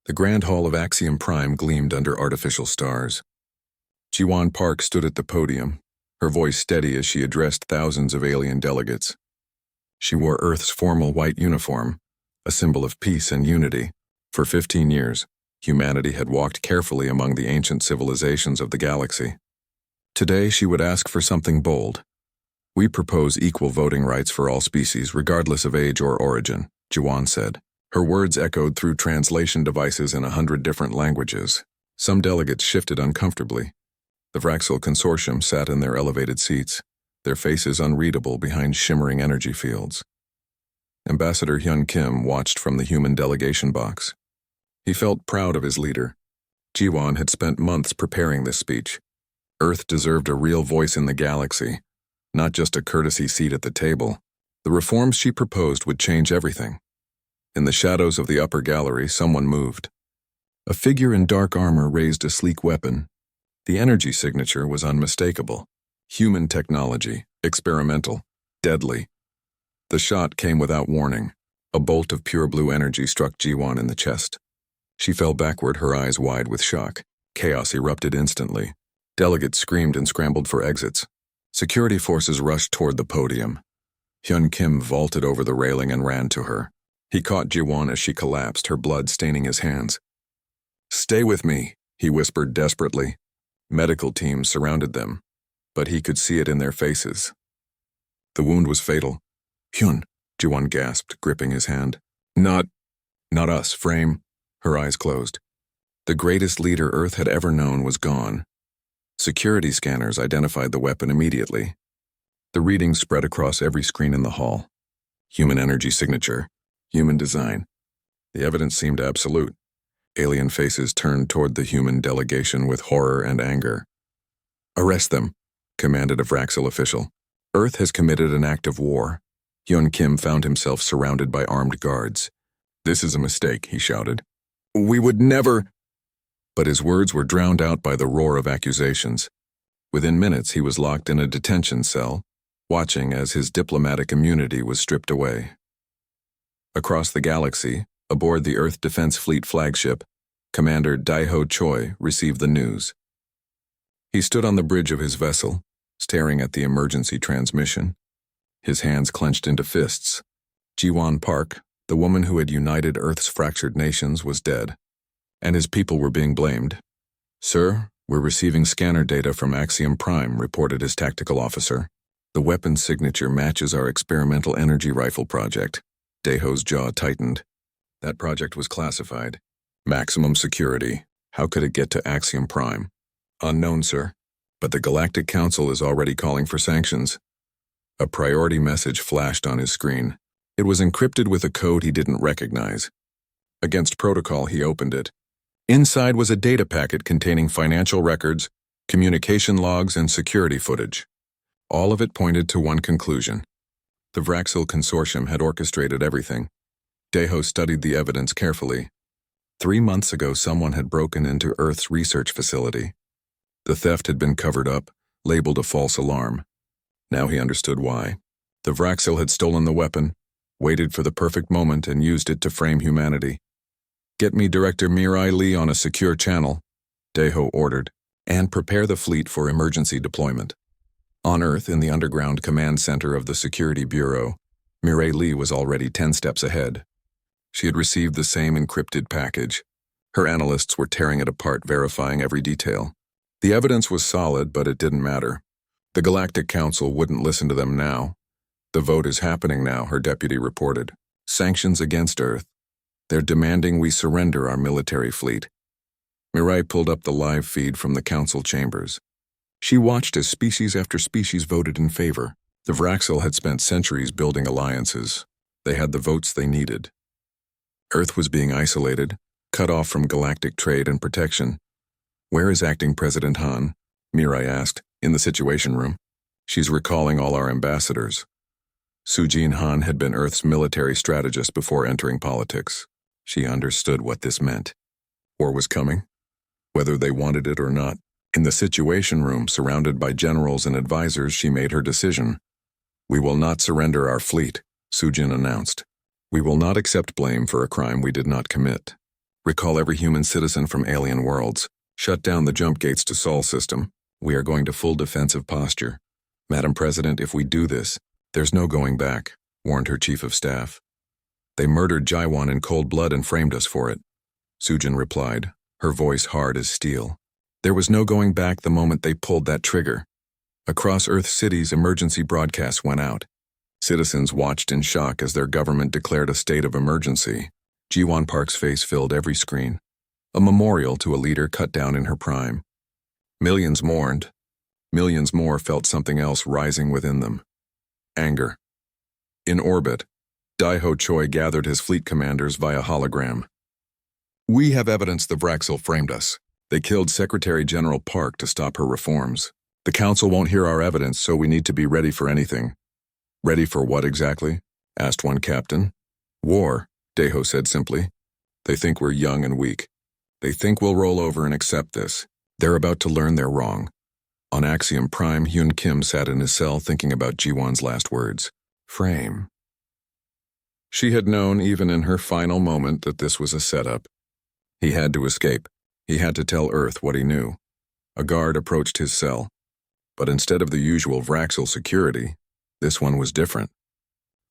The grand hall of Axiom Prime gleamed under artificial stars. Jiwan Park stood at the podium, her voice steady as she addressed thousands of alien delegates. She wore Earth's formal white uniform, a symbol of peace and unity. For 15 years, humanity had walked carefully among the ancient civilizations of the galaxy. Today, she would ask for something bold. "We propose equal voting rights for all species, regardless of age or origin," Jiwan said. Her words echoed through translation devices in 100 different languages. Some delegates shifted uncomfortably. The Vraxil Consortium sat in their elevated seats, their faces unreadable behind shimmering energy fields. Ambassador Hyun Kim watched from the human delegation box. He felt proud of his leader. Jiwan had spent months preparing this speech. Earth deserved a real voice in the galaxy, not just a courtesy seat at the table. The reforms she proposed would change everything. In the shadows of the upper gallery, someone moved. A figure in dark armor raised a sleek weapon. The energy signature was unmistakable. Human technology, experimental, deadly. The shot came without warning. A bolt of pure blue energy struck Jiwan in the chest. She fell backward, her eyes wide with shock. Chaos erupted instantly. Delegates screamed and scrambled for exits. Security forces rushed toward the podium. Hyun Kim vaulted over the railing and ran to her. He caught Jiwan as she collapsed, her blood staining his hands. "Stay with me," he whispered desperately. Medical teams surrounded them, but he could see it in their faces. The wound was fatal. "Hyun," Jiwan gasped, gripping his hand. Not us, Frame." Her eyes closed. The greatest leader Earth had ever known was gone. Security scanners identified the weapon immediately. The readings spread across every screen in the hall. Human energy signature. Human design. The evidence seemed absolute. Alien faces turned toward the human delegation with horror and anger. "Arrest them," commanded a Vraxil official. "Earth has committed an act of war." Hyun Kim found himself surrounded by armed guards. "This is a mistake," he shouted. "We would never—" But his words were drowned out by the roar of accusations. Within minutes, he was locked in a detention cell, watching as his diplomatic immunity was stripped away. Across the galaxy, aboard the Earth Defense Fleet flagship, Commander Daiho Choi received the news. He stood on the bridge of his vessel, staring at the emergency transmission, his hands clenched into fists. Jiwan Park, the woman who had united Earth's fractured nations, was dead, and his people were being blamed. "Sir, we're receiving scanner data from Axiom Prime," reported his tactical officer. "The weapon signature matches our experimental energy rifle project." Daiho's jaw tightened. That project was classified. Maximum security. How could it get to Axiom Prime? "Unknown, sir. But the Galactic Council is already calling for sanctions." A priority message flashed on his screen. It was encrypted with a code he didn't recognize. Against protocol, he opened it. Inside was a data packet containing financial records, communication logs, and security footage. All of it pointed to one conclusion. The Vraxil Consortium had orchestrated everything. Daiho studied the evidence carefully. 3 months ago, someone had broken into Earth's research facility. The theft had been covered up, labeled a false alarm. Now he understood why. The Vraxil had stolen the weapon, waited for the perfect moment, and used it to frame humanity. "Get me Director Mirai Lee on a secure channel," Daiho ordered, "and prepare the fleet for emergency deployment." On Earth, in the underground command center of the Security Bureau, Mirai Lee was already 10 steps ahead. She had received the same encrypted package. Her analysts were tearing it apart, verifying every detail. The evidence was solid, but it didn't matter. The Galactic Council wouldn't listen to them now. "The vote is happening now," her deputy reported. "Sanctions against Earth. They're demanding we surrender our military fleet." Mirai pulled up the live feed from the council chambers. She watched as species after species voted in favor. The Vraxil had spent centuries building alliances. They had the votes they needed. Earth was being isolated, cut off from galactic trade and protection. "Where is Acting President Han?" Mirai asked. "In the Situation Room." "She's recalling all our ambassadors." Sujin Han had been Earth's military strategist before entering politics. She understood what this meant. War was coming, whether they wanted it or not. In the Situation Room, surrounded by generals and advisors, she made her decision. "We will not surrender our fleet," Sujin announced. "We will not accept blame for a crime we did not commit." Recall every human citizen from alien worlds. Shut down the jump gates to Sol system. We are going to full defensive posture. Madam President, if we do this, there's no going back, warned her chief of staff. They murdered Jaiwan in cold blood and framed us for it. Sujin replied, her voice hard as steel. There was no going back the moment they pulled that trigger. Across Earth cities, emergency broadcasts went out. Citizens watched in shock as their government declared a state of emergency. Jiwon Park's face filled every screen. A memorial to a leader cut down in her prime. Millions mourned. Millions more felt something else rising within them. Anger. In orbit, Daiho Choi gathered his fleet commanders via hologram. We have evidence the Vraxil framed us. They killed Secretary General Park to stop her reforms. The council won't hear our evidence, so we need to be ready for anything. Ready for what exactly? Asked one captain. War, Daiho said simply. They think we're young and weak. They think we'll roll over and accept this. They're about to learn they're wrong. On Axiom Prime, Hyun Kim sat in his cell thinking about Jiwon's last words. Frame. She had known even in her final moment that this was a setup. He had to escape. He had to tell Earth what he knew. A guard approached his cell. But instead of the usual Vraxil security, this one was different.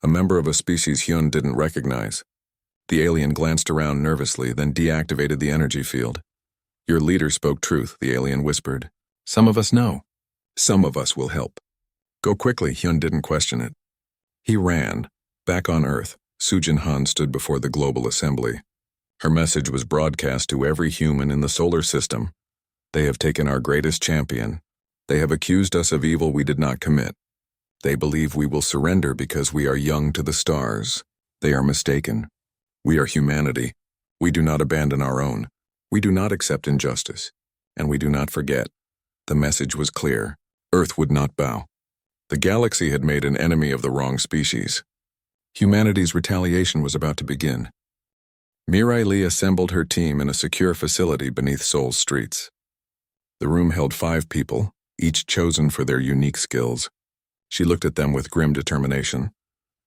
A member of a species Hyun didn't recognize. The alien glanced around nervously, then deactivated the energy field. Your leader spoke truth, the alien whispered. Some of us know. Some of us will help. Go quickly, Hyun didn't question it. He ran. Back on Earth, Sujin Han stood before the global assembly. Her message was broadcast to every human in the solar system. They have taken our greatest champion. They have accused us of evil we did not commit. They believe we will surrender because we are young to the stars. They are mistaken. We are humanity. We do not abandon our own. We do not accept injustice. And we do not forget. The message was clear. Earth would not bow. The galaxy had made an enemy of the wrong species. Humanity's retaliation was about to begin. Mirai Lee assembled her team in a secure facility beneath Seoul's streets. The room held 5 people, each chosen for their unique skills. She looked at them with grim determination.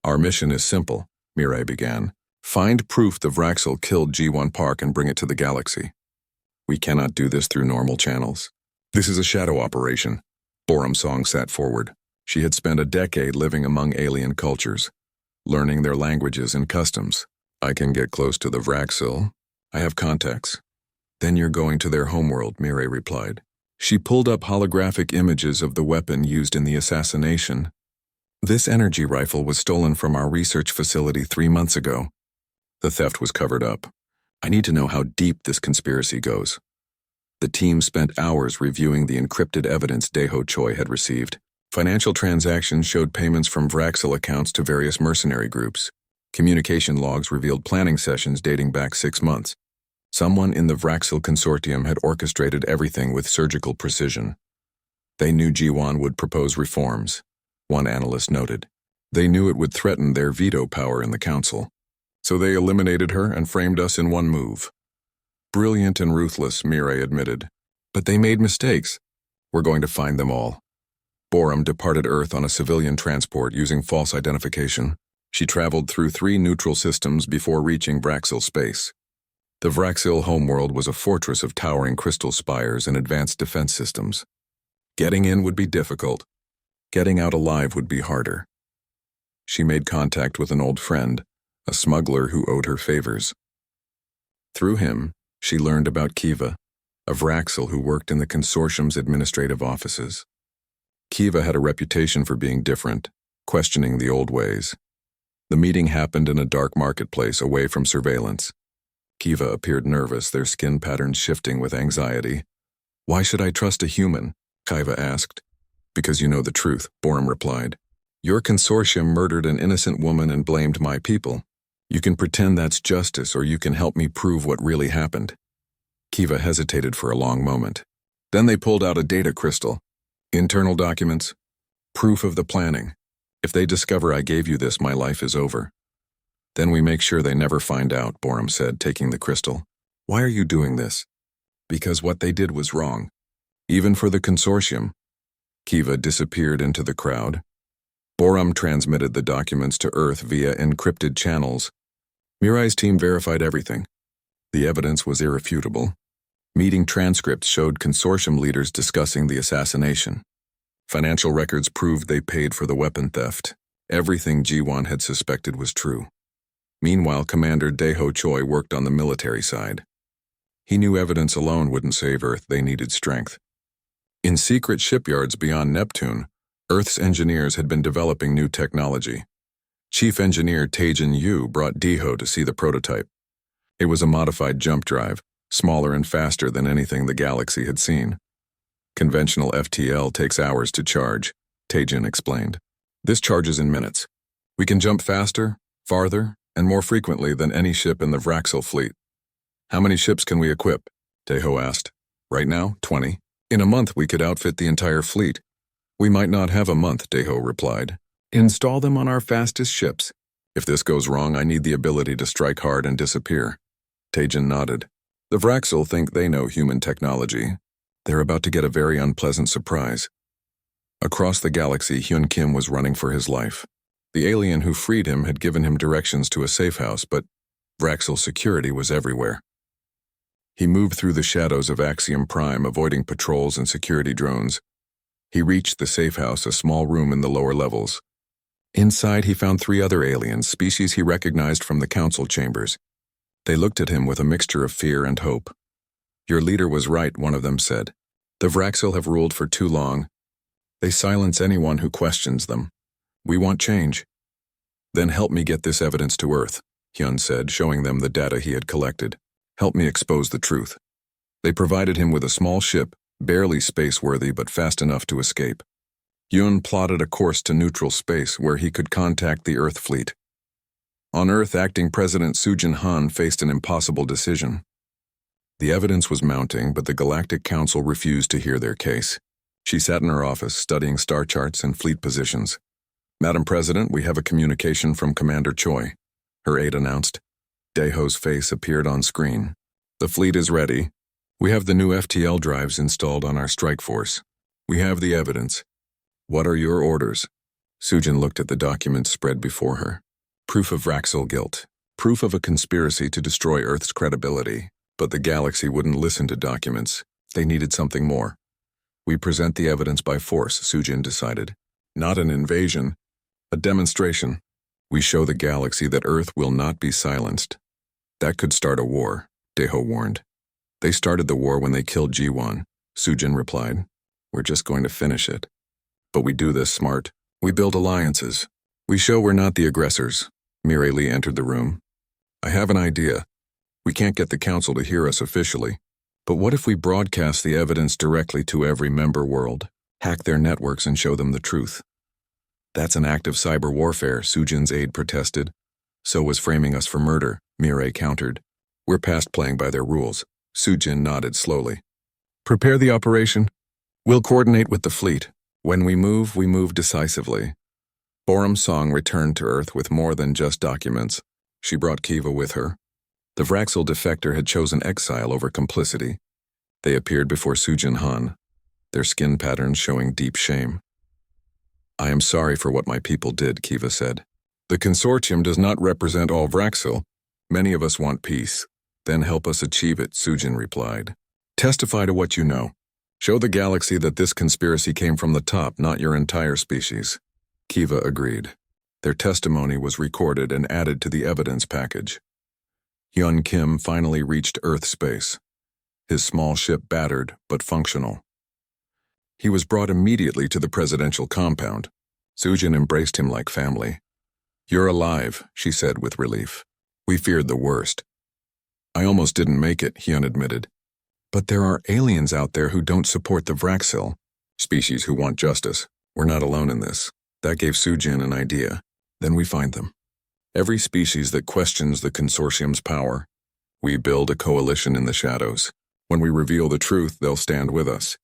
Our mission is simple, Mirai began. Find proof the Vraxil killed G1 Park and bring it to the galaxy. We cannot do this through normal channels. This is a shadow operation. Boram Song sat forward. She had spent a decade living among alien cultures, learning their languages and customs. I can get close to the Vraxil. I have contacts. Then you're going to their homeworld, Mirai replied. She pulled up holographic images of the weapon used in the assassination. This energy rifle was stolen from our research facility 3 months ago. The theft was covered up. I need to know how deep this conspiracy goes. The team spent hours reviewing the encrypted evidence Daiho Choi had received. Financial transactions showed payments from Vraxil accounts to various mercenary groups. Communication logs revealed planning sessions dating back 6 months. Someone in the Vraxil consortium had orchestrated everything with surgical precision. They knew Jiwon would propose reforms, one analyst noted. They knew it would threaten their veto power in the council. So they eliminated her and framed us in one move. Brilliant and ruthless, Mirai admitted. But they made mistakes. We're going to find them all. Boram departed Earth on a civilian transport using false identification. She traveled through 3 neutral systems before reaching Vraxil space. The Vraxil homeworld was a fortress of towering crystal spires and advanced defense systems. Getting in would be difficult. Getting out alive would be harder. She made contact with an old friend, a smuggler who owed her favors. Through him, she learned about Kiva, a Vraxil who worked in the consortium's administrative offices. Kiva had a reputation for being different, questioning the old ways. The meeting happened in a dark marketplace away from surveillance. Kiva appeared nervous, their skin patterns shifting with anxiety. Why should I trust a human? Kiva asked. Because you know the truth, Boram replied. Your consortium murdered an innocent woman and blamed my people. You can pretend that's justice, or you can help me prove what really happened. Kiva hesitated for a long moment. Then they pulled out a data crystal. Internal documents. Proof of the planning. If they discover I gave you this, my life is over. Then we make sure they never find out, Boram said, taking the crystal. Why are you doing this? Because what they did was wrong. Even for the consortium. Kiva disappeared into the crowd. Boram transmitted the documents to Earth via encrypted channels. Mirai's team verified everything. The evidence was irrefutable. Meeting transcripts showed consortium leaders discussing the assassination. Financial records proved they paid for the weapon theft. Everything Ji-won had suspected was true. Meanwhile, Commander Dae-ho Choi worked on the military side. He knew evidence alone wouldn't save Earth, they needed strength. In secret shipyards beyond Neptune, Earth's engineers had been developing new technology. Chief Engineer Tae-jin Yu brought Dae-ho to see the prototype. It was a modified jump drive, smaller and faster than anything the galaxy had seen. Conventional FTL takes hours to charge, Tae-jin explained. This charges in minutes. We can jump faster, farther, and more frequently than any ship in the Vraxel fleet. How many ships can we equip? Dae-ho asked. Right now, 20. In a month we could outfit the entire fleet. We might not have a month, Dae-ho replied. Install them on our fastest ships. If this goes wrong, I need the ability to strike hard and disappear. Tae-jin nodded. The Vraxel think they know human technology. They're about to get a very unpleasant surprise. Across the galaxy, Hyun Kim was running for his life. The alien who freed him had given him directions to a safe house, but Vraxel security was everywhere. He moved through the shadows of Axiom Prime, avoiding patrols and security drones. He reached the safe house, a small room in the lower levels. Inside, he found 3 other aliens, species he recognized from the council chambers. They looked at him with a mixture of fear and hope. Your leader was right, one of them said. The Vraxel have ruled for too long. They silence anyone who questions them. We want change. Then help me get this evidence to Earth, Hyun said, showing them the data he had collected. Help me expose the truth. They provided him with a small ship, barely space-worthy but fast enough to escape. Hyun plotted a course to neutral space where he could contact the Earth fleet. On Earth, acting President Soo Jin-han faced an impossible decision. The evidence was mounting, but the Galactic Council refused to hear their case. She sat in her office, studying star charts and fleet positions. Madam President, we have a communication from Commander Choi, her aide announced. Dae-ho's face appeared on screen. The fleet is ready. We have the new FTL drives installed on our strike force. We have the evidence. What are your orders? Soo-jin looked at the documents spread before her. Proof of Vraxel guilt. Proof of a conspiracy to destroy Earth's credibility. But the galaxy wouldn't listen to documents. They needed something more. We present the evidence by force, Soo-jin decided. Not an invasion. A demonstration. We show the galaxy that Earth will not be silenced. That could start a war, Dae-ho warned. They started the war when they killed Ji-won, Soo-jin replied. We're just going to finish it. But we do this smart. We build alliances. We show we're not the aggressors. Mireille Lee entered the room. I have an idea. We can't get the council to hear us officially. But what if we broadcast the evidence directly to every member world, hack their networks and show them the truth? That's an act of cyber warfare, Soo-jin's aide protested. So was framing us for murder, Mireille countered. We're past playing by their rules. Soo-jin nodded slowly. Prepare the operation. We'll coordinate with the fleet. When we move decisively. Borum Song returned to Earth with more than just documents. She brought Kiva with her. The Vraxel defector had chosen exile over complicity. They appeared before Soo Jin-han, their skin patterns showing deep shame. I am sorry for what my people did, Kiva said. The consortium does not represent all Vraxel. Many of us want peace. Then help us achieve it, Soo-jin replied. Testify to what you know. Show the galaxy that this conspiracy came from the top, not your entire species. Kiva agreed. Their testimony was recorded and added to the evidence package. Hyun Kim finally reached Earth space. His small ship battered, but functional. He was brought immediately to the presidential compound. Soo-jin embraced him like family. You're alive, she said with relief. We feared the worst. I almost didn't make it, Hyun admitted. But there are aliens out there who don't support the Vraxel, species who want justice. We're not alone in this. That gave Soo-jin an idea. Then we find them. Every species that questions the consortium's power. We build a coalition in the shadows. When we reveal the truth, they'll stand with us.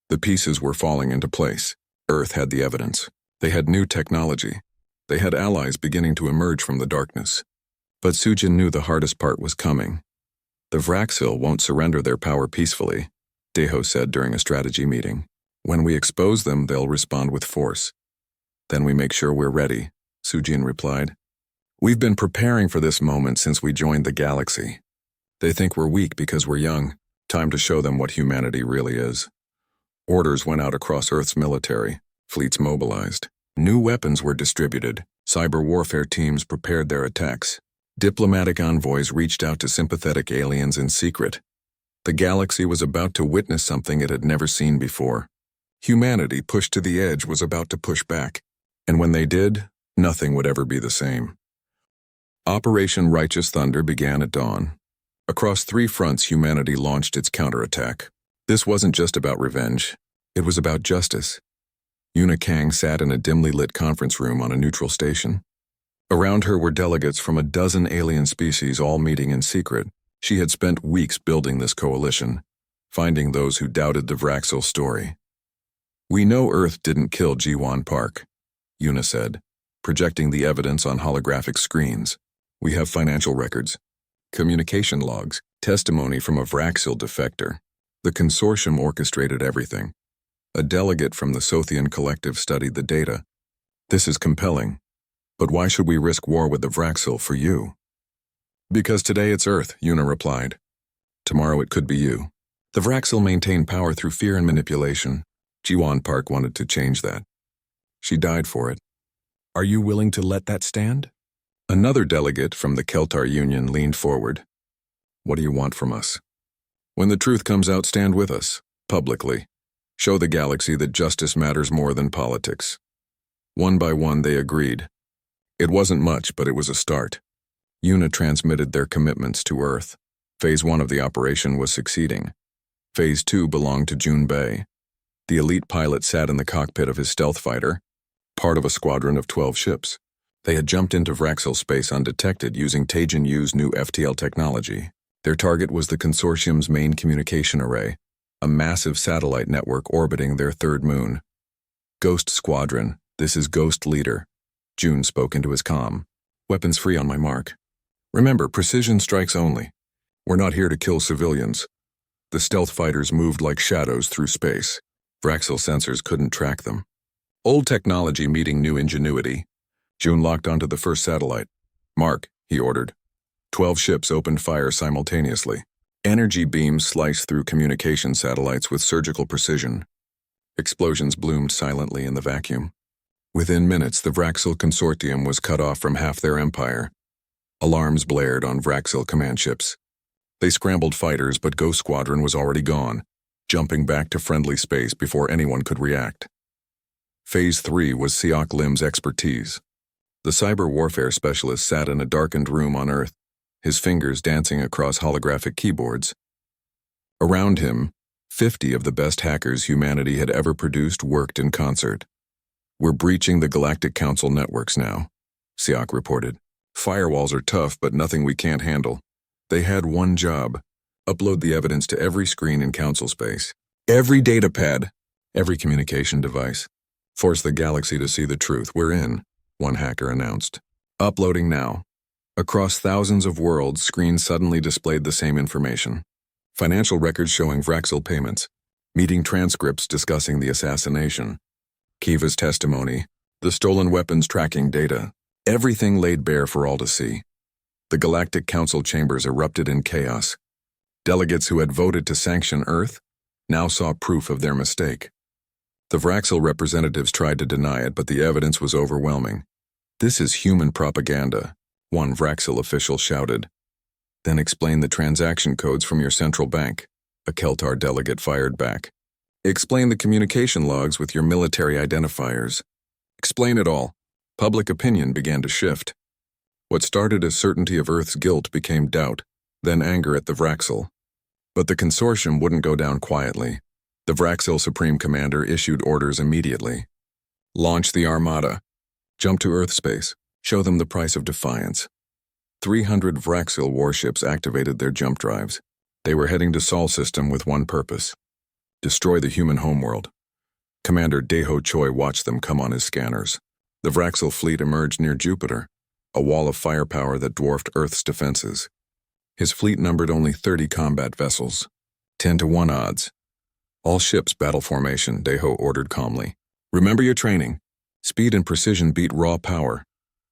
The pieces were falling into place. Earth had the evidence. They had new technology. They had allies beginning to emerge from the darkness. But Soo-jin knew the hardest part was coming. The Vraxel won't surrender their power peacefully, Dae-ho said during a strategy meeting. When we expose them, they'll respond with force. Then we make sure we're ready, Soo-jin replied. We've been preparing for this moment since we joined the galaxy. They think we're weak because we're young. Time to show them what humanity really is. Orders went out across Earth's military. Fleets mobilized. New weapons were distributed. Cyber warfare teams prepared their attacks. Diplomatic envoys reached out to sympathetic aliens in secret. The galaxy was about to witness something it had never seen before. Humanity, pushed to the edge, was about to push back. And when they did, nothing would ever be the same. Operation Righteous Thunder began at dawn. Across 3 fronts, humanity launched its counterattack. This wasn't just about revenge. It was about justice. Yuna Kang sat in a dimly lit conference room on a neutral station. Around her were delegates from a dozen alien species, all meeting in secret. She had spent weeks building this coalition, finding those who doubted the Vraxil story. "We know Earth didn't kill Ji-Wan Park," Yuna said, projecting the evidence on holographic screens. "We have financial records, communication logs, testimony from a Vraxil defector. The consortium orchestrated everything. A delegate from the Sothian Collective studied the data. This is compelling. But why should we risk war with the Vraxil for you?" "Because today it's Earth," Yuna replied. "Tomorrow it could be you." The Vraxil maintained power through fear and manipulation. Ji-Wan Park wanted to change that. She died for it. "Are you willing to let that stand?" Another delegate from the Keltar Union leaned forward. "What do you want from us?" "When the truth comes out, stand with us, publicly. Show the galaxy that justice matters more than politics." One by one, they agreed. It wasn't much, but it was a start. Yuna transmitted their commitments to Earth. Phase 1 of the operation was succeeding. Phase 2 belonged to June Bay. The elite pilot sat in the cockpit of his stealth fighter, part of a squadron of 12 ships. They had jumped into Vraxil space undetected using Tajin Yu's new FTL technology. Their target was the consortium's main communication array, a massive satellite network orbiting their third moon. "Ghost Squadron, this is Ghost Leader," June spoke into his comm. "Weapons free on my mark. Remember, precision strikes only. We're not here to kill civilians." The stealth fighters moved like shadows through space. Vraxil sensors couldn't track them. Old technology meeting new ingenuity. June locked onto the first satellite. "Mark," he ordered. 12 ships opened fire simultaneously. Energy beams sliced through communication satellites with surgical precision. Explosions bloomed silently in the vacuum. Within minutes, the Vraxil consortium was cut off from half their empire. Alarms blared on Vraxil command ships. They scrambled fighters, but Ghost Squadron was already gone, jumping back to friendly space before anyone could react. Phase 3 was Siok Lim's expertise. The cyber warfare specialist sat in a darkened room on Earth, his fingers dancing across holographic keyboards. Around him, 50 of the best hackers humanity had ever produced worked in concert. "We're breaching the Galactic Council networks now," Siok reported. "Firewalls are tough, but nothing we can't handle." They had one job: upload the evidence to every screen in Council space, every data pad, every communication device. "Force the galaxy to see the truth. We're in," one hacker announced. "Uploading now." Across thousands of worlds, screens suddenly displayed the same information. Financial records showing Vraxil payments, meeting transcripts discussing the assassination, Kiva's testimony, the stolen weapons tracking data, everything laid bare for all to see. The Galactic Council chambers erupted in chaos. Delegates who had voted to sanction Earth now saw proof of their mistake. The Vraxil representatives tried to deny it, but the evidence was overwhelming. "This is human propaganda," one Vraxil official shouted. "Then explain the transaction codes from your central bank," a Keltar delegate fired back. "Explain the communication logs with your military identifiers. Explain it all." Public opinion began to shift. What started as certainty of Earth's guilt became doubt, then anger at the Vraxil. But the consortium wouldn't go down quietly. The Vraxil Supreme Commander issued orders immediately. "Launch the Armada. Jump to Earth space. Show them the price of defiance." 300 Vraxil warships activated their jump drives. They were heading to Sol System with one purpose: destroy the human homeworld. Commander Daeho Choi watched them come on his scanners. The Vraxil fleet emerged near Jupiter, a wall of firepower that dwarfed Earth's defenses. His fleet numbered only 30 combat vessels, 10-to-1 odds. "All ships battle formation," Daeho ordered calmly. "Remember your training. Speed and precision beat raw power."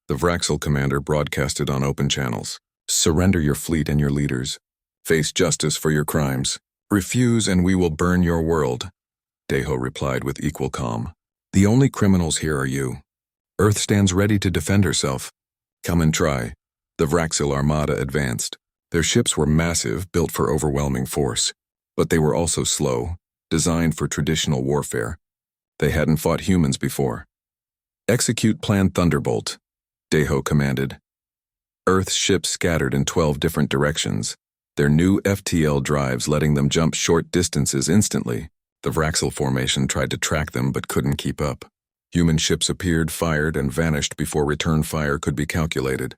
The Vraxil commander broadcasted on open channels. "Surrender your fleet and your leaders. Face justice for your crimes. Refuse and we will burn your world. Deho replied with equal calm. The only criminals here are you. Earth stands ready to defend herself. Come and try. The Vraxil Armada advanced. Their ships were massive, built for overwhelming force. But they were also slow, designed for traditional warfare. They hadn't fought humans before. Execute Plan Thunderbolt, Deho commanded. Earth's ships scattered in 12 different directions, their new FTL drives letting them jump short distances instantly. The Vraxil formation tried to track them but couldn't keep up. Human ships appeared, fired, and vanished before return fire could be calculated.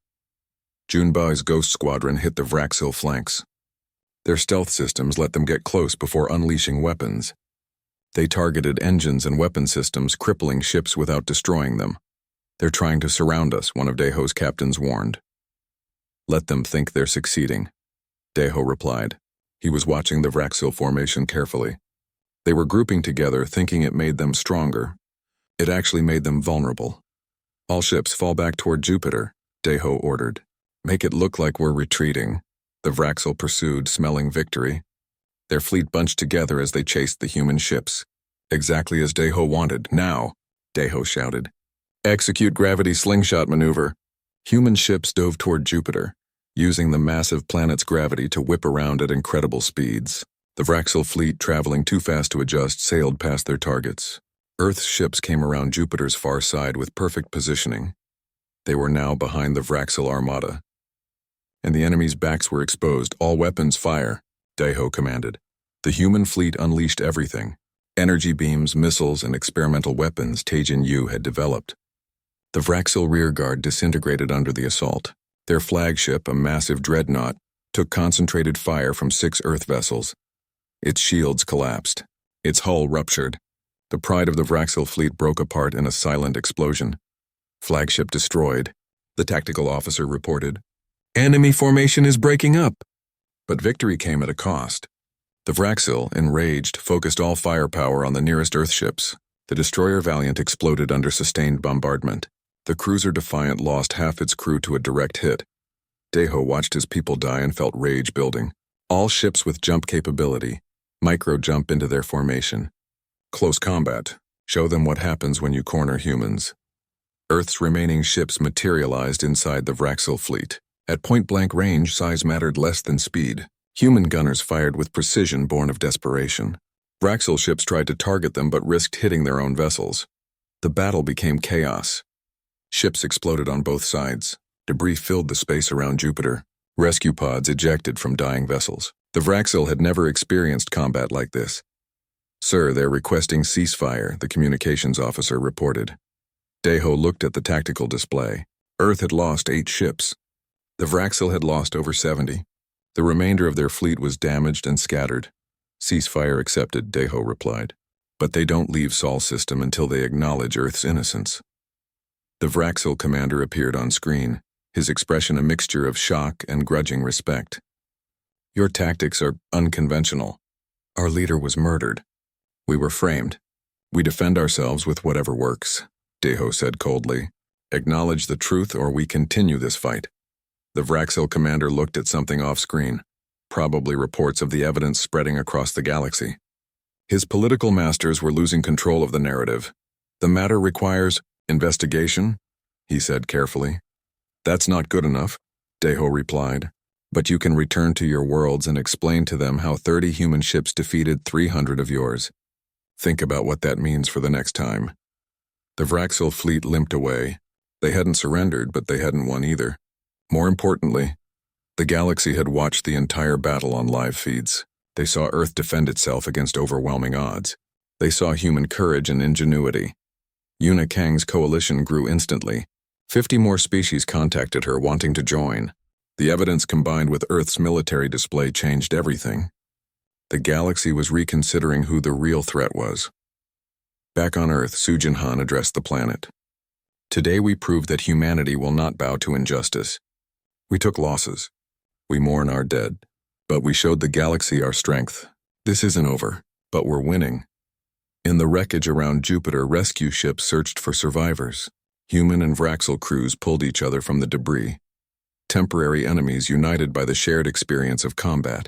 Junbai's Ghost Squadron hit the Vraxil flanks. Their stealth systems let them get close before unleashing weapons. They targeted engines and weapon systems, crippling ships without destroying them. They're trying to surround us, one of Deho's captains warned. Let them think they're succeeding, Deho replied. He was watching the Vraxil formation carefully. They were grouping together, thinking it made them stronger. It actually made them vulnerable. All ships fall back toward Jupiter, Deho ordered. Make it look like we're retreating, the Vraxil pursued, smelling victory. Their fleet bunched together as they chased the human ships. Exactly as Deho wanted. Now, Deho shouted. Execute gravity slingshot maneuver. Human ships dove toward Jupiter, using the massive planet's gravity to whip around at incredible speeds. The Vraxil fleet, traveling too fast to adjust, sailed past their targets. Earth's ships came around Jupiter's far side with perfect positioning. They were now behind the Vraxil Armada. And the enemy's backs were exposed. All weapons fire, Deho commanded. The human fleet unleashed everything. Energy beams, missiles, and experimental weapons Taijin Yu had developed. The Vraxil rearguard disintegrated under the assault. Their flagship, a massive dreadnought, took concentrated fire from 6 Earth vessels. Its shields collapsed. Its hull ruptured. The pride of the Vraxil fleet broke apart in a silent explosion. Flagship destroyed, the tactical officer reported. Enemy formation is breaking up. But victory came at a cost. The Vraxil, enraged, focused all firepower on the nearest Earthships. The destroyer Valiant exploded under sustained bombardment. The cruiser Defiant lost half its crew to a direct hit. Deho watched his people die and felt rage building. All ships with jump capability, micro-jump into their formation. Close combat. Show them what happens when you corner humans. Earth's remaining ships materialized inside the Vraxil fleet. At point-blank range, size mattered less than speed. Human gunners fired with precision born of desperation. Vraxil ships tried to target them but risked hitting their own vessels. The battle became chaos. Ships exploded on both sides. Debris filled the space around Jupiter. Rescue pods ejected from dying vessels. The Vraxil had never experienced combat like this. Sir, they're requesting ceasefire, the communications officer reported. Deho looked at the tactical display. Earth had lost 8 ships. The Vraxil had lost over 70. The remainder of their fleet was damaged and scattered. Ceasefire accepted, Deho replied. But they don't leave Sol system until they acknowledge Earth's innocence. The Vraxil commander appeared on screen, his expression a mixture of shock and grudging respect. Your tactics are unconventional. Our leader was murdered. We were framed. We defend ourselves with whatever works, Deho said coldly. Acknowledge the truth or we continue this fight. The Vraxil commander looked at something off-screen, probably reports of the evidence spreading across the galaxy. His political masters were losing control of the narrative. The matter requires investigation, he said carefully. That's not good enough, Deho replied. But you can return to your worlds and explain to them how 30 human ships defeated 300 of yours. Think about what that means for the next time. The Vraxil fleet limped away. They hadn't surrendered, but they hadn't won either. More importantly, the galaxy had watched the entire battle on live feeds. They saw Earth defend itself against overwhelming odds. They saw human courage and ingenuity. Yuna Kang's coalition grew instantly. 50 more species contacted her, wanting to join. The evidence combined with Earth's military display changed everything. The galaxy was reconsidering who the real threat was. Back on Earth, Sujin Han addressed the planet. Today we proved that humanity will not bow to injustice. We took losses. We mourn our dead. But we showed the galaxy our strength. This isn't over, but we're winning. In the wreckage around Jupiter, rescue ships searched for survivors. Human and Vraxil crews pulled each other from the debris. Temporary enemies united by the shared experience of combat.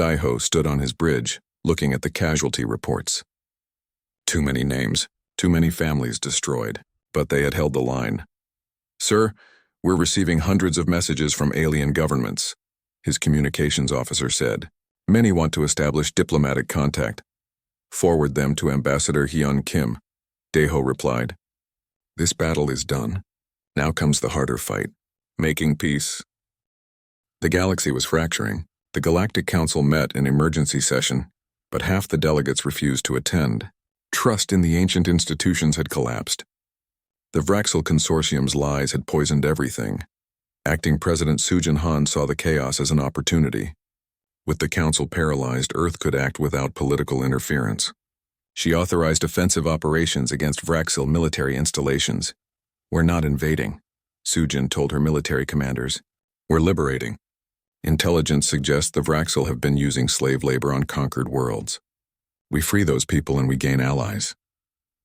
Daiho stood on his bridge, looking at the casualty reports. Too many names, too many families destroyed, but they had held the line. "Sir, we're receiving hundreds of messages from alien governments," his communications officer said. "Many want to establish diplomatic contact. Forward them to Ambassador Hyun Kim," Daiho replied. "This battle is done. Now comes the harder fight, making peace." The galaxy was fracturing. The Galactic Council met in emergency session, but half the delegates refused to attend. Trust in the ancient institutions had collapsed. The Vraxel Consortium's lies had poisoned everything. Acting President Sujin Han saw the chaos as an opportunity. With the Council paralyzed, Earth could act without political interference. She authorized offensive operations against Vraxel military installations. "We're not invading," Sujin told her military commanders. "We're liberating. Intelligence suggests the Vraxel have been using slave labor on conquered worlds. We free those people and we gain allies."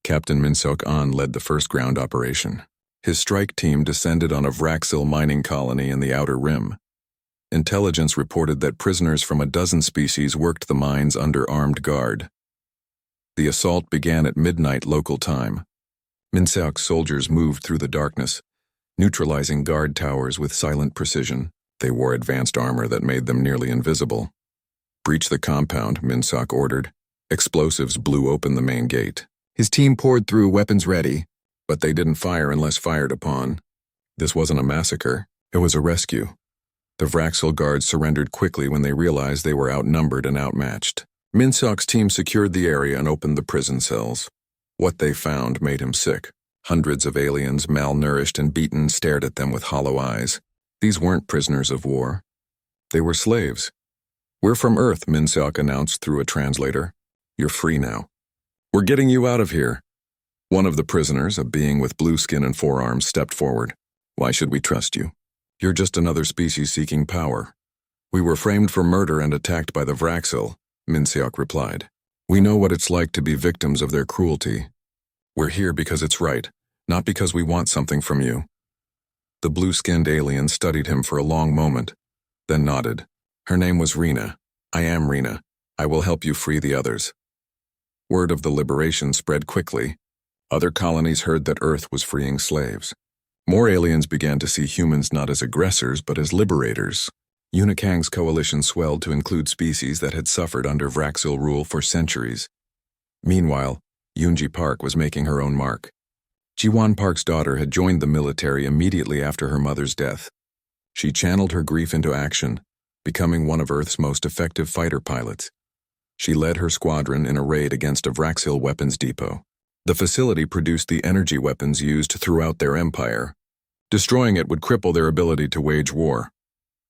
Captain Min-seok An led the first ground operation. His strike team descended on a Vraxel mining colony in the Outer Rim. Intelligence reported that prisoners from a dozen species worked the mines under armed guard. The assault began at midnight local time. Min-seok's soldiers moved through the darkness, neutralizing guard towers with silent precision. They wore advanced armor that made them nearly invisible. "Breach the compound," Min-seok ordered. Explosives blew open the main gate. His team poured through, weapons ready, but they didn't fire unless fired upon. This wasn't a massacre, it was a rescue. The Vraxel guards surrendered quickly when they realized they were outnumbered and outmatched. Min-seok's team secured the area and opened the prison cells. What they found made him sick. Hundreds of aliens, malnourished and beaten, stared at them with hollow eyes. These weren't prisoners of war. They were slaves. "We're from Earth," Min-seok announced through a translator. "You're free now. We're getting you out of here." One of the prisoners, a being with blue skin and forearms, stepped forward. "Why should we trust you? You're just another species seeking power." "We were framed for murder and attacked by the Vraxel," Min-seok replied. "We know what it's like to be victims of their cruelty. We're here because it's right, not because we want something from you." The blue-skinned alien studied him for a long moment, then nodded. "Her name was Rena. I am Rena. I will help you free the others." Word of the liberation spread quickly. Other colonies heard that Earth was freeing slaves. More aliens began to see humans not as aggressors but as liberators. Unikang's coalition swelled to include species that had suffered under Vraxel rule for centuries. Meanwhile, Yoonji Park was making her own mark. Ji-won Park's daughter had joined the military immediately after her mother's death. She channeled her grief into action, becoming one of Earth's most effective fighter pilots. She led her squadron in a raid against a Vraxil weapons depot. The facility produced the energy weapons used throughout their empire. Destroying it would cripple their ability to wage war.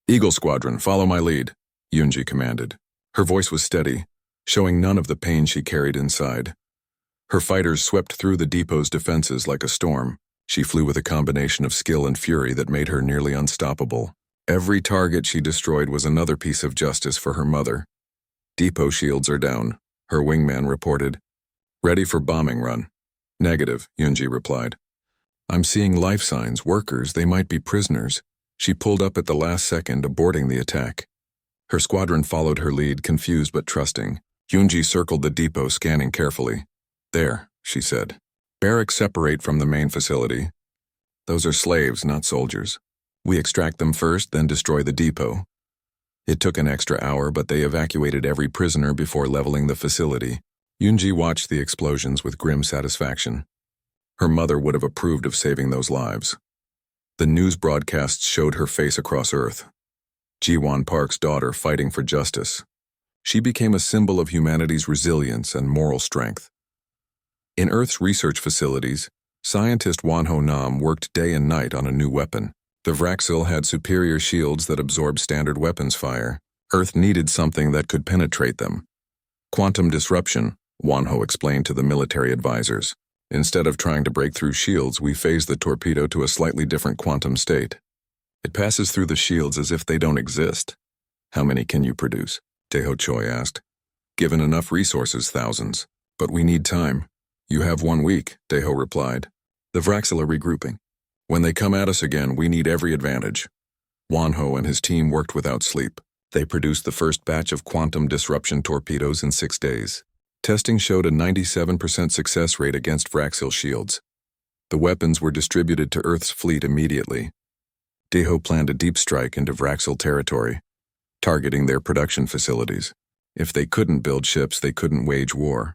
"Eagle Squadron, follow my lead," Yoonji commanded. Her voice was steady, showing none of the pain she carried inside. Her fighters swept through the depot's defenses like a storm. She flew with a combination of skill and fury that made her nearly unstoppable. Every target she destroyed was another piece of justice for her mother. "Depot shields are down," her wingman reported. "Ready for bombing run." "Negative," Yoonji replied. "I'm seeing life signs, workers, they might be prisoners." She pulled up at the last second, aborting the attack. Her squadron followed her lead, confused but trusting. Yoonji circled the depot, scanning carefully. "There," she said. "Barracks separate from the main facility. Those are slaves, not soldiers. We extract them first, then destroy the depot." It took an extra hour, but they evacuated every prisoner before leveling the facility. Yoonji watched the explosions with grim satisfaction. Her mother would have approved of saving those lives. The news broadcasts showed her face across Earth. Ji-won Park's daughter fighting for justice. She became a symbol of humanity's resilience and moral strength. In Earth's research facilities, scientist Wonho Nam worked day and night on a new weapon. The Vraxil had superior shields that absorbed standard weapons fire. Earth needed something that could penetrate them. "Quantum disruption," Wonho explained to the military advisors. "Instead of trying to break through shields, we phase the torpedo to a slightly different quantum state. It passes through the shields as if they don't exist." "How many can you produce?" Taeho Choi asked. "Given enough resources, thousands. But we need time." "You have 1 week," Taeho replied. "The Vraxil are regrouping. When they come at us again, we need every advantage." Wonho and his team worked without sleep. They produced the first batch of quantum disruption torpedoes in 6 days. Testing showed a 97% success rate against Vraxil shields. The weapons were distributed to Earth's fleet immediately. Deho planned a deep strike into Vraxil territory, targeting their production facilities. If they couldn't build ships, they couldn't wage war.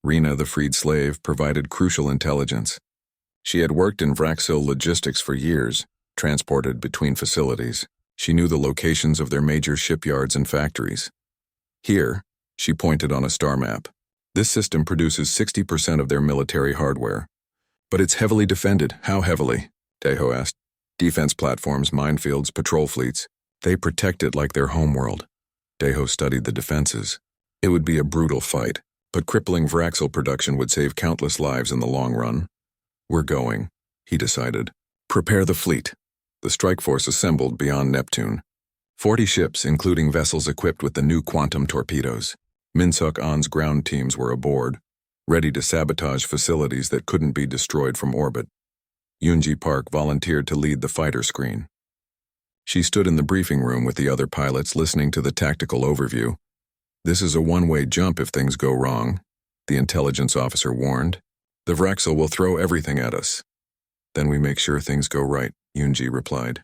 Rena, the freed slave, provided crucial intelligence. She had worked in Vraxil logistics for years, transported between facilities. She knew the locations of their major shipyards and factories. Here, she pointed on a star map. This system produces 60% of their military hardware. But it's heavily defended. How heavily? Deho asked. Defense platforms, minefields, patrol fleets. They protect it like their homeworld. Deho studied the defenses. It would be a brutal fight, but crippling Vraxil production would save countless lives in the long run. We're going, he decided. Prepare the fleet. The strike force assembled beyond Neptune. 40 ships, including vessels equipped with the new quantum torpedoes. Minsuk On's ground teams were aboard, ready to sabotage facilities that couldn't be destroyed from orbit. Yoonji Park volunteered to lead the fighter screen. She stood in the briefing room with the other pilots, listening to the tactical overview. This is a one-way jump if things go wrong, the intelligence officer warned. The Vraxil will throw everything at us. Then we make sure things go right, Yoonji replied.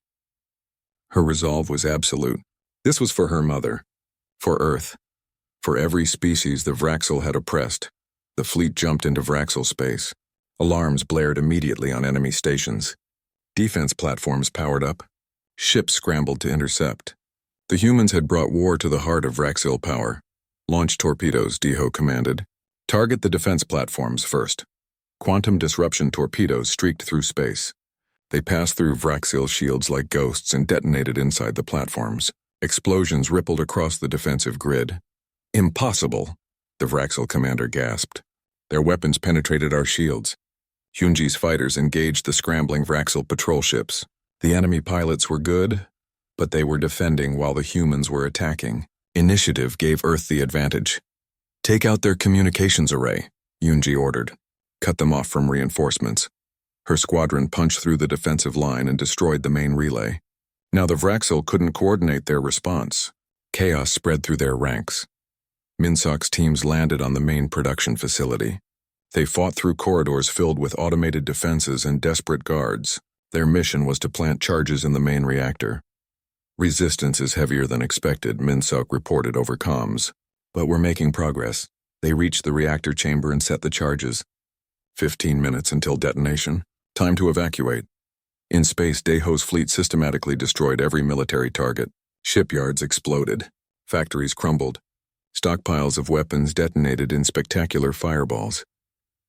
Her resolve was absolute. This was for her mother, for Earth. For every species the Vraxil had oppressed, the fleet jumped into Vraxil space. Alarms blared immediately on enemy stations. Defense platforms powered up. Ships scrambled to intercept. The humans had brought war to the heart of Vraxil power. Launch torpedoes, Deho commanded. Target the defense platforms first. Quantum disruption torpedoes streaked through space. They passed through Vraxil shields like ghosts and detonated inside the platforms. Explosions rippled across the defensive grid. Impossible, the Vraxil commander gasped. Their weapons penetrated our shields. Hyunji's fighters engaged the scrambling Vraxil patrol ships. The enemy pilots were good, but they were defending while the humans were attacking. Initiative gave Earth the advantage. Take out their communications array, Hyunji ordered. Cut them off from reinforcements. Her squadron punched through the defensive line and destroyed the main relay. Now the Vraxil couldn't coordinate their response. Chaos spread through their ranks. Minsuk's teams landed on the main production facility. They fought through corridors filled with automated defenses and desperate guards. Their mission was to plant charges in the main reactor. Resistance is heavier than expected, Minsuk reported over comms. But we're making progress. They reached the reactor chamber and set the charges. 15 minutes until detonation. Time to evacuate. In space, Deho's fleet systematically destroyed every military target. Shipyards exploded. Factories crumbled. Stockpiles of weapons detonated in spectacular fireballs.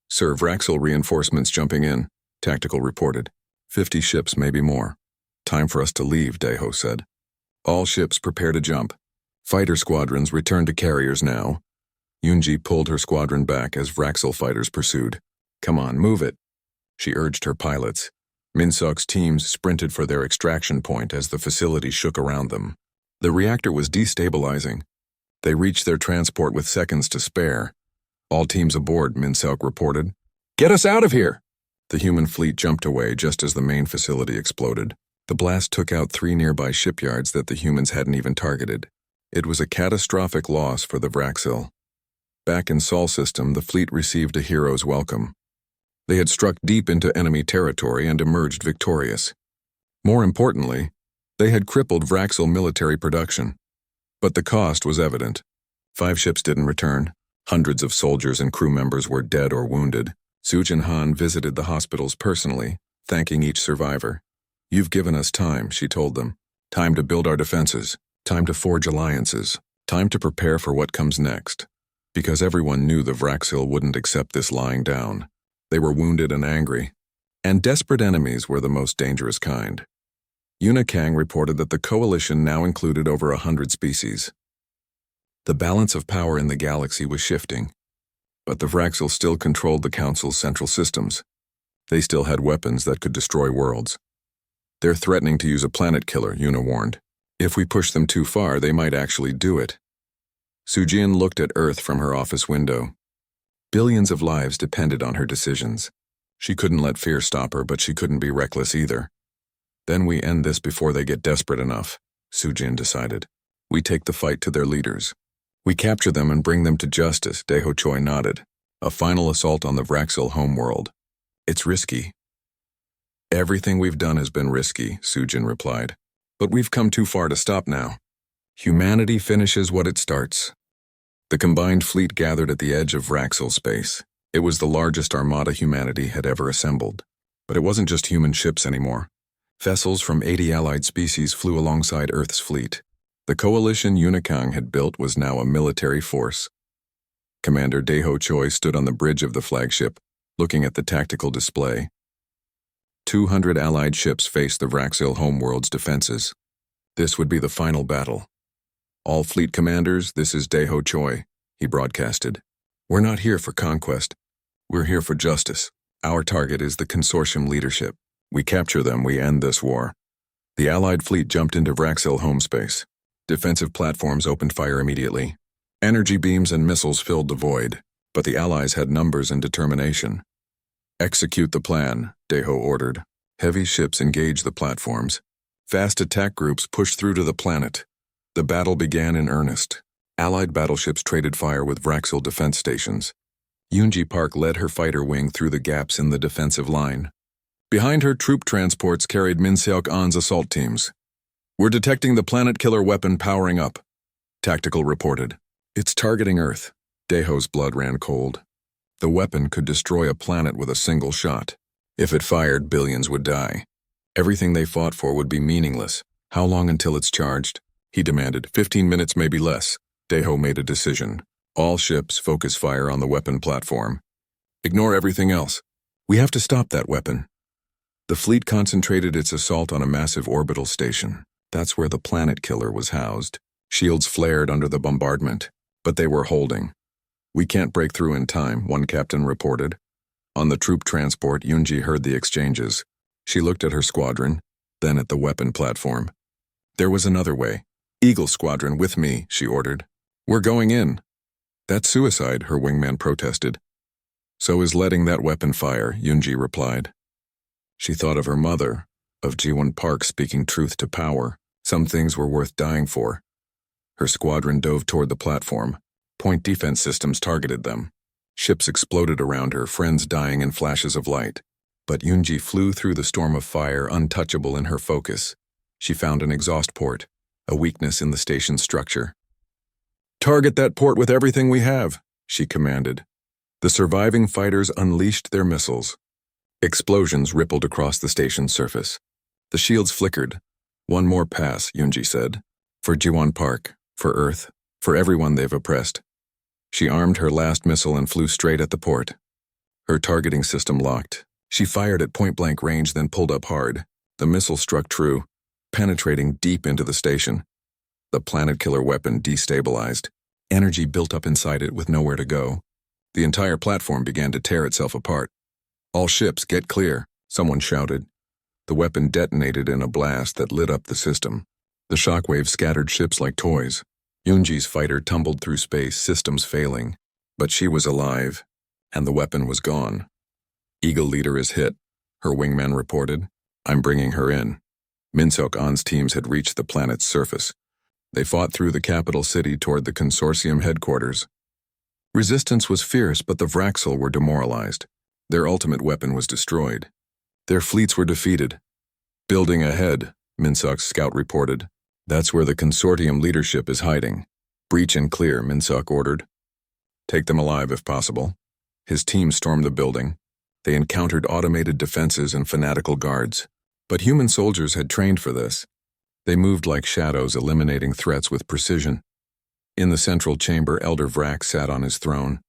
Sir, Vraxil reinforcements jumping in, Tactical reported. 50 ships, maybe more. Time for us to leave, Deho said. All ships prepare to jump. Fighter squadrons return to carriers now. Yoonji pulled her squadron back as Vraxil fighters pursued. Come on, move it, she urged her pilots. Minsuk's teams sprinted for their extraction point as the facility shook around them. The reactor was destabilizing. They reached their transport with seconds to spare. All teams aboard, Minsuk reported. Get us out of here! The human fleet jumped away just as the main facility exploded. The blast took out 3 nearby shipyards that the humans hadn't even targeted. It was a catastrophic loss for the Vraxil. Back in Sol System, the fleet received a hero's welcome. They had struck deep into enemy territory and emerged victorious. More importantly, they had crippled Vraxil military production. But the cost was evident. 5 ships didn't return. Hundreds of soldiers and crew members were dead or wounded. Sujin Han visited the hospitals personally, thanking each survivor. You've given us time, she told them. Time to build our defenses. Time to forge alliances. Time to prepare for what comes next. Because everyone knew the Vraxil wouldn't accept this lying down. They were wounded and angry. And desperate enemies were the most dangerous kind. Yuna Kang reported that the coalition now included over 100 species. The balance of power in the galaxy was shifting. But the Vraxil still controlled the Council's central systems. They still had weapons that could destroy worlds. They're threatening to use a planet killer, Yuna warned. If we push them too far, they might actually do it. Sujin looked at Earth from her office window. Billions of lives depended on her decisions. She couldn't let fear stop her, but she couldn't be reckless either. Then we end this before they get desperate enough, Sujin decided. We take the fight to their leaders. We capture them and bring them to justice, Deho Choi nodded. A final assault on the Vraxil homeworld. It's risky. Everything we've done has been risky, Sujin replied. But we've come too far to stop now. Humanity finishes what it starts. The combined fleet gathered at the edge of Vraxil space. It was the largest armada humanity had ever assembled. But it wasn't just human ships anymore. Vessels from 80 allied species flew alongside Earth's fleet. The coalition Unikang had built was now a military force. Commander Deho Choi stood on the bridge of the flagship, looking at the tactical display. 200 allied ships faced the Vraxil homeworld's defenses. This would be the final battle. All fleet commanders, this is Deho Choi, he broadcasted. We're not here for conquest. We're here for justice. Our target is the consortium leadership. We capture them, we end this war. The allied fleet jumped into Vraxil home space. Defensive platforms opened fire immediately. Energy beams and missiles filled the void, but the allies had numbers and determination. Execute the plan, Deho ordered. Heavy ships engaged the platforms. Fast attack groups pushed through to the planet. The battle began in earnest. Allied battleships traded fire with Vraxil defense stations. Yoonji Park led her fighter wing through the gaps in the defensive line. Behind her, troop transports carried Min Seok-an's assault teams. We're detecting the planet-killer weapon powering up, Tactical reported. It's targeting Earth. Deho's blood ran cold. The weapon could destroy a planet with a single shot. If it fired, billions would die. Everything they fought for would be meaningless. How long until it's charged? He demanded. 15 minutes, maybe less. Deho made a decision. All ships focus fire on the weapon platform. Ignore everything else. We have to stop that weapon. The fleet concentrated its assault on a massive orbital station. That's where the planet killer was housed. Shields flared under the bombardment, but they were holding. We can't break through in time, one captain reported. On the troop transport, Yoonji heard the exchanges. She looked at her squadron, then at the weapon platform. There was another way. Eagle Squadron, with me, she ordered. We're going in. That's suicide, her wingman protested. So is letting that weapon fire, Yoonji replied. She thought of her mother, of Ji-won Park speaking truth to power. Some things were worth dying for. Her squadron dove toward the platform. Point defense systems targeted them. Ships exploded around her, friends dying in flashes of light. But Yoonji flew through the storm of fire, untouchable in her focus. She found an exhaust port, a weakness in the station's structure. Target that port with everything we have, she commanded. The surviving fighters unleashed their missiles. Explosions rippled across the station's surface. The shields flickered. One more pass, Yoonji said. For Ji-won Park, for Earth, for everyone they've oppressed. She armed her last missile and flew straight at the port. Her targeting system locked. She fired at point-blank range, then pulled up hard. The missile struck true, penetrating deep into the station. The planet-killer weapon destabilized. Energy built up inside it with nowhere to go. The entire platform began to tear itself apart. All ships, get clear, someone shouted. The weapon detonated in a blast that lit up the system. The shockwave scattered ships like toys. Yoonji's fighter tumbled through space, systems failing. But she was alive, and the weapon was gone. Eagle Leader is hit, her wingman reported. I'm bringing her in. Min Seok-an's teams had reached the planet's surface. They fought through the capital city toward the consortium headquarters. Resistance was fierce, but the Vraxil were demoralized. Their ultimate weapon was destroyed. Their fleets were defeated. Building ahead, Min Seok's scout reported. That's where the consortium leadership is hiding. Breach and clear, Min Seok ordered. Take them alive if possible. His team stormed the building. They encountered automated defenses and fanatical guards. But human soldiers had trained for this. They moved like shadows, eliminating threats with precision. In the central chamber, Elder Vrax sat on his throne.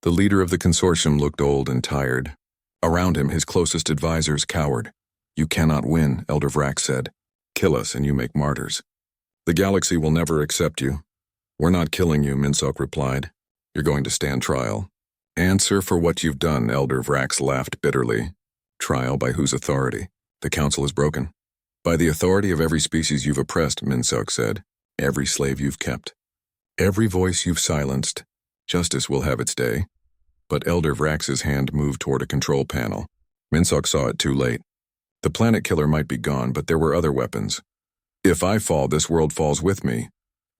The leader of the consortium looked old and tired. Around him, his closest advisors cowered. You cannot win, Elder Vrax said. Kill us and you make martyrs. The galaxy will never accept you. We're not killing you, Min Seok replied. You're going to stand trial. Answer for what you've done, Elder Vrax laughed bitterly. Trial by whose authority? The council is broken. By the authority of every species you've oppressed, Min Seok said. Every slave you've kept. Every voice you've silenced. Justice will have its day. But Elder Vrax's hand moved toward a control panel. Min Seok saw it too late. The planet killer might be gone, but there were other weapons. If I fall, this world falls with me.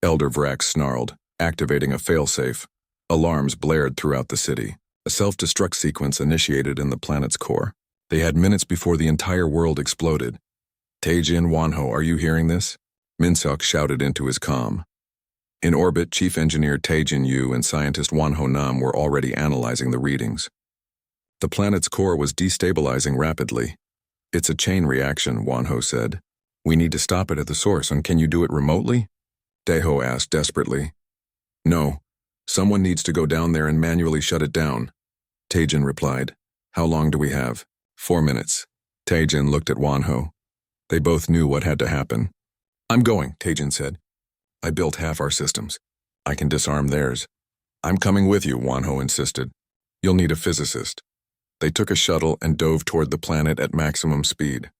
Elder Vrax snarled, activating a failsafe. Alarms blared throughout the city. A self-destruct sequence initiated in the planet's core. They had minutes before the entire world exploded. Taejin Wanho, are you hearing this? Minsok shouted into his comm. In orbit, Chief Engineer Taejin Yu and scientist Wanho Nam were already analyzing the readings. The planet's core was destabilizing rapidly. It's a chain reaction, Wanho said. We need to stop it at the source, and can you do it remotely? Daeho asked desperately. No. Someone needs to go down there and manually shut it down. Taejin replied. How long do we have? 4 minutes. Taejin looked at Wanho. They both knew what had to happen. I'm going, Taejin said. I built half our systems. I can disarm theirs. I'm coming with you, Wanho insisted. You'll need a physicist. They took a shuttle and dove toward the planet at maximum speed.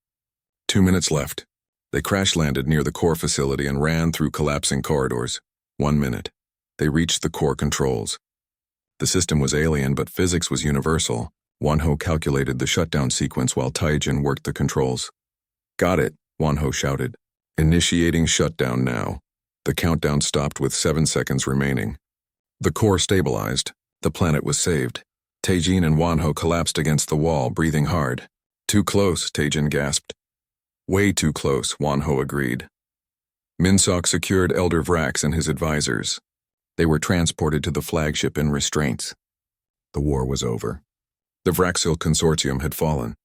2 minutes left. They crash-landed near the core facility and ran through collapsing corridors. 1 minute. They reached the core controls. The system was alien, but physics was universal. Wanho calculated the shutdown sequence while Taejin worked the controls. Got it, Wanho shouted. Initiating shutdown now. The countdown stopped with 7 seconds remaining. The core stabilized. The planet was saved. Taejin and Wanho collapsed against the wall, breathing hard. Too close, Taejin gasped. Way too close, Wanho agreed. Minsok secured Elder Vrax and his advisors. They were transported to the flagship in restraints. The war was over. The Vraxil Consortium had fallen.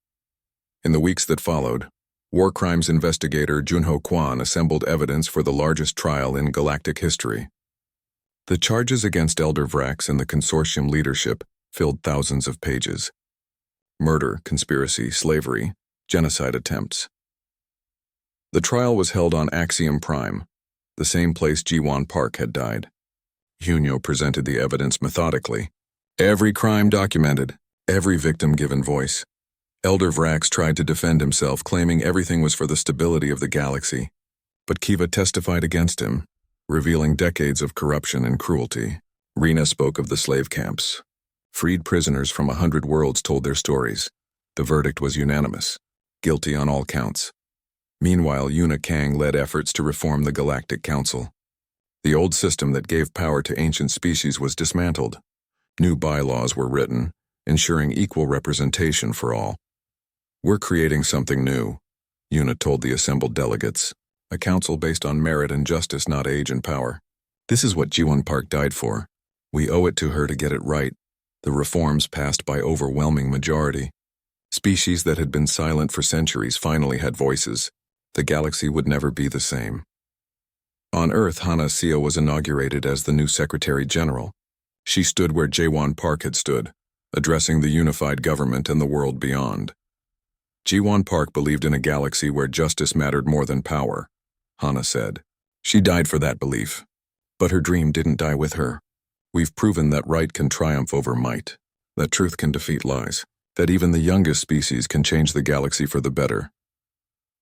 In the weeks that followed, war crimes investigator Junho Kwan assembled evidence for the largest trial in galactic history. The charges against Elder Vrax and the consortium leadership filled thousands of pages. Murder, conspiracy, slavery, genocide attempts. The trial was held on Axiom Prime, the same place Jiwon Park had died. Hunyo presented the evidence methodically. Every crime documented, every victim given voice. Elder Vrax tried to defend himself, claiming everything was for the stability of the galaxy. But Kiva testified against him, revealing decades of corruption and cruelty. Rena spoke of the slave camps. Freed prisoners from 100 worlds told their stories. The verdict was unanimous, guilty on all counts. Meanwhile, Yuna Kang led efforts to reform the Galactic Council. The old system that gave power to ancient species was dismantled. New bylaws were written, ensuring equal representation for all. We're creating something new, Yuna told the assembled delegates. A council based on merit and justice, not age and power. This is what Jiwon Park died for. We owe it to her to get it right. The reforms passed by overwhelming majority. Species that had been silent for centuries finally had voices. The galaxy would never be the same. On Earth, Hana Seo was inaugurated as the new Secretary General. She stood where Jiwon Park had stood, addressing the unified government and the world beyond. Jiwon Park believed in a galaxy where justice mattered more than power, Hana said. She died for that belief. But her dream didn't die with her. We've proven that right can triumph over might, that truth can defeat lies, that even the youngest species can change the galaxy for the better.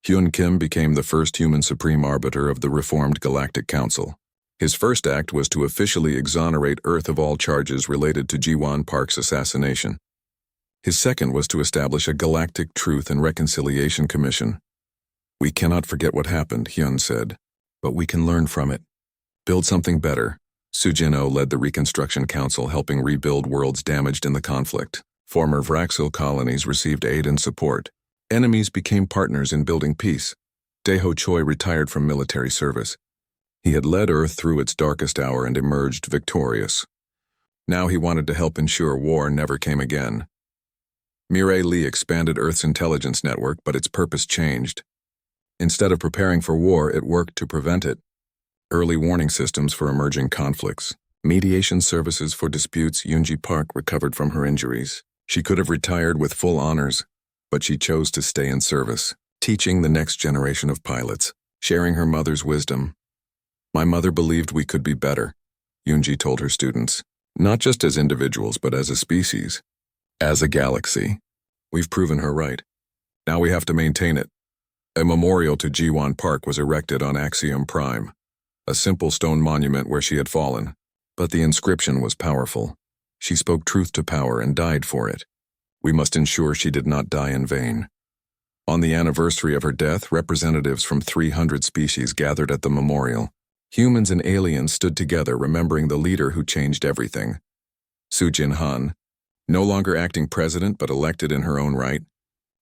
Hyun Kim became the first human supreme arbiter of the reformed Galactic Council. His first act was to officially exonerate Earth of all charges related to Jiwon Park's assassination. His second was to establish a Galactic Truth and Reconciliation Commission. We cannot forget what happened, Hyun said, but we can learn from it. Build something better. Sujin-Oh led the Reconstruction Council, helping rebuild worlds damaged in the conflict. Former Vraxil colonies received aid and support. Enemies became partners in building peace. Daeho Choi retired from military service. He had led Earth through its darkest hour and emerged victorious. Now he wanted to help ensure war never came again. Mireille Lee expanded Earth's intelligence network, but its purpose changed. Instead of preparing for war, it worked to prevent it. Early warning systems for emerging conflicts. Mediation services for disputes. Yoonji Park recovered from her injuries. She could have retired with full honors, but she chose to stay in service, teaching the next generation of pilots, sharing her mother's wisdom. My mother believed we could be better, Yoonji told her students, not just as individuals, but as a species, as a galaxy. We've proven her right. Now we have to maintain it. A memorial to Jiwon Park was erected on Axiom Prime, a simple stone monument where she had fallen, but the inscription was powerful. She spoke truth to power and died for it. We must ensure she did not die in vain. On the anniversary of her death, representatives from 300 species gathered at the memorial. Humans and aliens stood together, remembering the leader who changed everything. Sujin Han, no longer acting president but elected in her own right,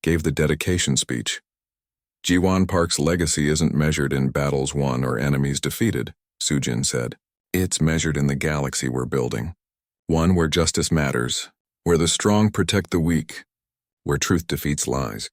gave the dedication speech. Jiwon Park's legacy isn't measured in battles won or enemies defeated, Sujin said. It's measured in the galaxy we're building. One where justice matters, where the strong protect the weak, where truth defeats lies.